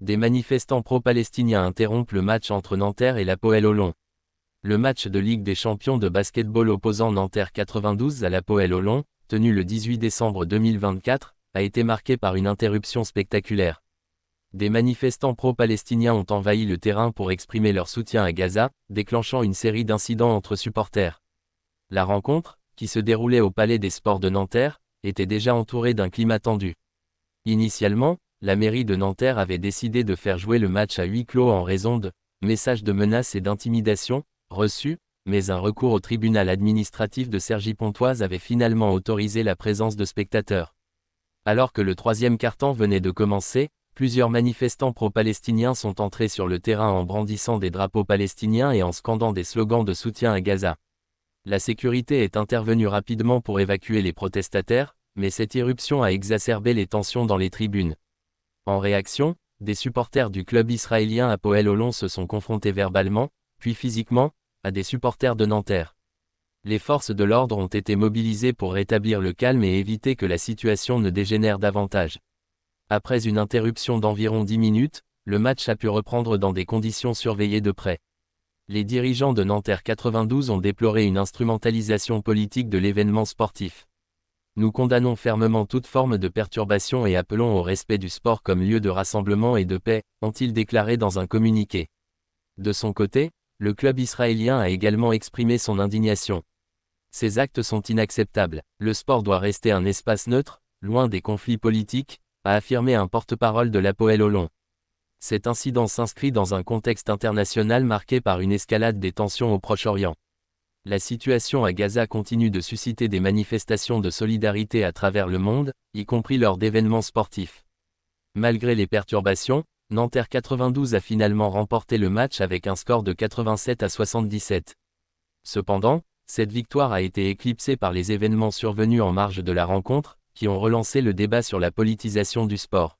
Des manifestants pro-palestiniens interrompent le match entre Nanterre et l'Hapoel Holon. Le match de Ligue des champions de basketball opposant Nanterre 92 à l'Hapoel Holon, tenu le 18 décembre 2024, a été marqué par une interruption spectaculaire. Des manifestants pro-palestiniens ont envahi le terrain pour exprimer leur soutien à Gaza, déclenchant une série d'incidents entre supporters. La rencontre, qui se déroulait au Palais des Sports de Nanterre, était déjà entourée d'un climat tendu. Initialement, la mairie de Nanterre avait décidé de faire jouer le match à huis clos en raison de messages de menaces et d'intimidation reçus, mais un recours au tribunal administratif de Cergy-Pontoise avait finalement autorisé la présence de spectateurs. Alors que le troisième quart-temps venait de commencer, plusieurs manifestants pro-palestiniens sont entrés sur le terrain en brandissant des drapeaux palestiniens et en scandant des slogans de soutien à Gaza. La sécurité est intervenue rapidement pour évacuer les protestataires, mais cette irruption a exacerbé les tensions dans les tribunes. En réaction, des supporters du club israélien Hapoel Holon se sont confrontés verbalement, puis physiquement, à des supporters de Nanterre. Les forces de l'ordre ont été mobilisées pour rétablir le calme et éviter que la situation ne dégénère davantage. Après une interruption d'environ 10 minutes, le match a pu reprendre dans des conditions surveillées de près. Les dirigeants de Nanterre 92 ont déploré une instrumentalisation politique de l'événement sportif. Nous condamnons fermement toute forme de perturbation et appelons au respect du sport comme lieu de rassemblement et de paix, ont-ils déclaré dans un communiqué. De son côté, le club israélien a également exprimé son indignation. Ces actes sont inacceptables. Le sport doit rester un espace neutre, loin des conflits politiques, a affirmé un porte-parole de l'Hapoel Holon. Cet incident s'inscrit dans un contexte international marqué par une escalade des tensions au Proche-Orient. La situation à Gaza continue de susciter des manifestations de solidarité à travers le monde, y compris lors d'événements sportifs. Malgré les perturbations, Nanterre 92 a finalement remporté le match avec un score de 87 à 77. Cependant, cette victoire a été éclipsée par les événements survenus en marge de la rencontre, qui ont relancé le débat sur la politisation du sport.